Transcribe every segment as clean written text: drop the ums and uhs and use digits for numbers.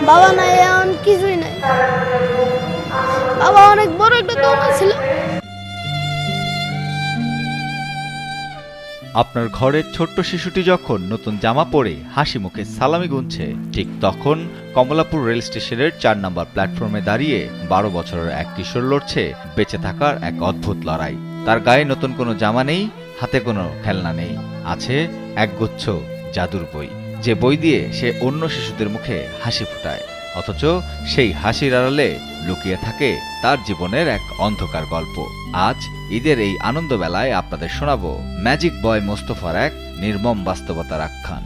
বাবা নাই, এখন কিছুই নাই। বাবা অনেক বড় একটা দোকান ছিল। আপনার ঘরের ছোট্ট শিশুটি যখন নতুন জামা পরে হাসি মুখে সালামি গুনছে, ঠিক তখন কমলাপুর রেল স্টেশনের ৪ নম্বর প্ল্যাটফর্মে দাঁড়িয়ে ১২ বছরের এক কিশোর লড়ছে বেঁচে থাকার এক অদ্ভুত লড়াই। তার গায়ে নতুন কোনো জামা নেই, হাতে কোনো খেলনা নেই, আছে একগুচ্ছ জাদুর বই। যে বই দিয়ে সে অন্য শিশুদের মুখে হাসি ফোটায়, অথচ সেই হাসির আড়ালে লুকিয়ে থাকে তার জীবনের এক অন্ধকার গল্প। আজ ঈদের এই আনন্দবেলায় আপনাদের শোনাবো ম্যাজিক বয় মোস্তফার এক নির্মম বাস্তবতার আখ্যান।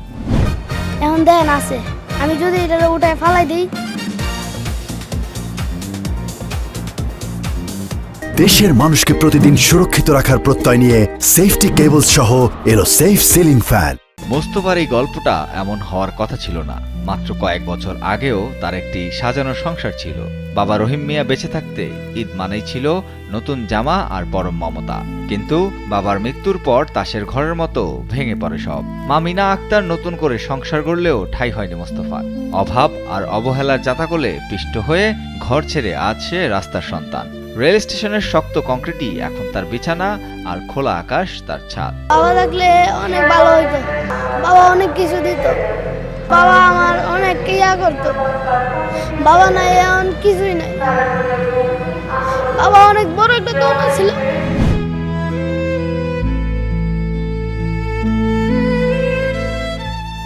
এখন দেখেন আছে, আমি যদি এটা উঠায় ফালাই দিই। দেশের মানুষকে প্রতিদিন সুরক্ষিত রাখার প্রত্যয় নিয়ে সেফটি কেবলস সহ এলো সেফ সিলিং ফ্যান। মোস্তফার এই গল্পটা এমন হওয়ার কথা ছিল না। মাত্র কয়েক বছর আগেও তার একটি সাজানো সংসার ছিল। বাবা রহিম মিয়া বেঁচে থাকতে ঈদ মানেই ছিল নতুন জামা আর পরম মমতা। কিন্তু বাবার মৃত্যুর পর তাসের ঘরের মতো ভেঙে পড়ে সব। মা মিনা আক্তার নতুন করে সংসার গড়লেও ঠাঁই হয়নি মোস্তফার। অভাব আর অবহেলার জাতাকলে পিষ্ট হয়ে ঘর ছেড়ে আজ সে রাস্তার সন্তান। রেল স্টেশনের শক্ত কংক্রিটই এখন তার বিছানা, আর খোলা আকাশ তার ছাদ। বাবা থাকলে অনেক ভালো হইতো, বাবা অনেক কিছু দিত, বাবা আমার অনেক ইয়া করতো। বাবা নাই, এখন কিছুই নাই। বাবা অনেক বড় একটা দোকান ছিল।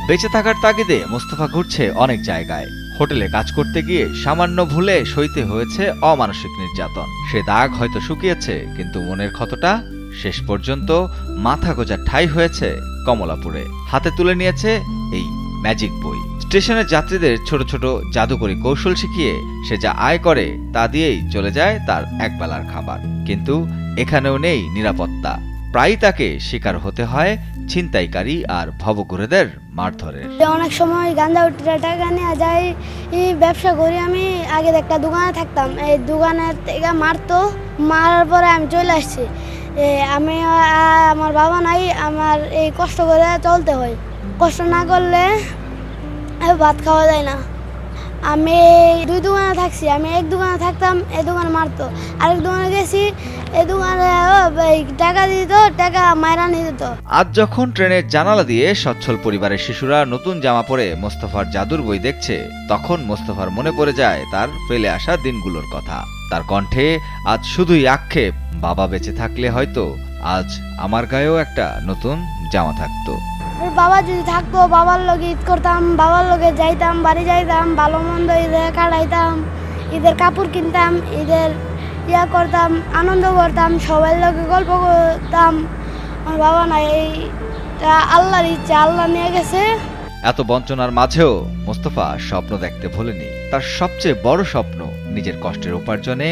বেঁচে থাকার তাগিদে মোস্তফা ঘুরছে অনেক জায়গায়। হোটেলে কাজ করতে গিয়ে সামান্য ভুলে সইতে হয়েছে অমানসিক নির্যাতন। সে দাগ হয়তো শুকিয়েছে, কিন্তু মনের ক্ষতটা শেষ পর্যন্ত মাথা গোঁজার ঠাঁই হয়েছে কমলাপুরে। হাতে তুলে নিয়েছে এই ম্যাজিক বই। স্টেশনের যাত্রীদের ছোট ছোট জাদুকরি কৌশল শিখিয়ে সে যা আয় করে তা দিয়েই চলে যায় তার একবেলার খাবার। কিন্তু এখানেও নেই নিরাপত্তা। প্রায়ই তাকে শিকার হতে হয় ছিনতাইকারী আর ভবঘুরেদের মারধরের। অনেক সময় গাঁজা উঠিয়ে টাকা নিয়ে যাই, এই ব্যবসা করি। আমি আগে একটা দোকানে থাকতাম, এই দোকানের থেকে মারতো, মারার পরে আমি চলে আসছি। আমি আমার বাবা নাই, আমার এই কষ্ট করে চলতে হয়। কষ্ট না করলে ভাত খাওয়া যায় না। আমি দুই দোকানে থাকছি, আমি এক দোকানে থাকতাম, এই দোকানে মারতো। আরেক দোকানে গেছি, এই দোকানে টাকা দিত, টাকা মাইরা নিয়ে দিত। আজ যখন ট্রেনের জানালা দিয়ে সচ্ছল পরিবারের শিশুরা নতুন জামা পরে মোস্তফার জাদুর বই দেখছে, তখন মোস্তফার মনে পড়ে যায় তার ফেলে আসা দিনগুলোর কথা। তার কণ্ঠে আজ শুধুই আক্ষেপ, বাবা বেঁচে থাকলে হয়তো আজ আমার গায়েও একটা নতুন জামা থাকতো। বাবা যদি থাকতো, বাবার লগে ঈদ করতাম, বাবার লগে যাইতাম, বাড়ি যাইতাম, ভালো মন্দ ঈদের কাটাইতাম, ঈদের কাপড় কিনতাম, ঈদের ইয়া করতাম, আনন্দ করতাম, সবাই লগে গল্প করতাম। আমার বাবা নাই, এইটা আল্লাহর ইচ্ছা, আল্লাহ নিয়ে গেছে। এত বঞ্চনার মাঝেও মোস্তফা স্বপ্ন দেখতে ভোলেনি। তার সবচেয়ে বড় স্বপ্ন নিজের কষ্টের উপার্জনে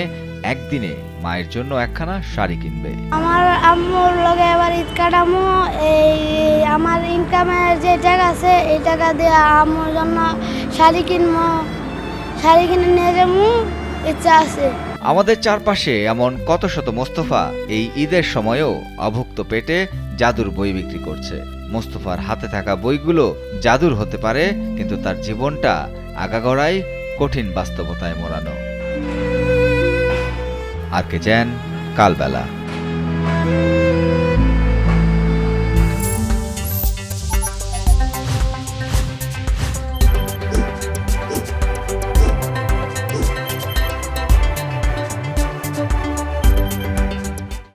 একদিনে মায়ের জন্য একখানা শাড়ি কিনবে। আমার আম্মুর লগে এবার ঈদ কাটামো, এই আমার ইনকামের যে টাকা আছে এই টাকা দিয়ে আম্মুর জন্য শাড়ি কিনবো, শাড়ি কিনে নিয়ে যাবো, ইচ্ছা আছে। আমাদের চারপাশে এমন কত শত মোস্তফা এই ঈদের সময়ও অভুক্ত পেটে জাদুর বই বিক্রি করছে। মোস্তফার হাতে থাকা বইগুলো জাদুর হতে পারে, কিন্তু তার জীবনটা আগাগোড়াই কঠিন বাস্তবতায় মোড়ানো। আর কে যেন কালবেলা।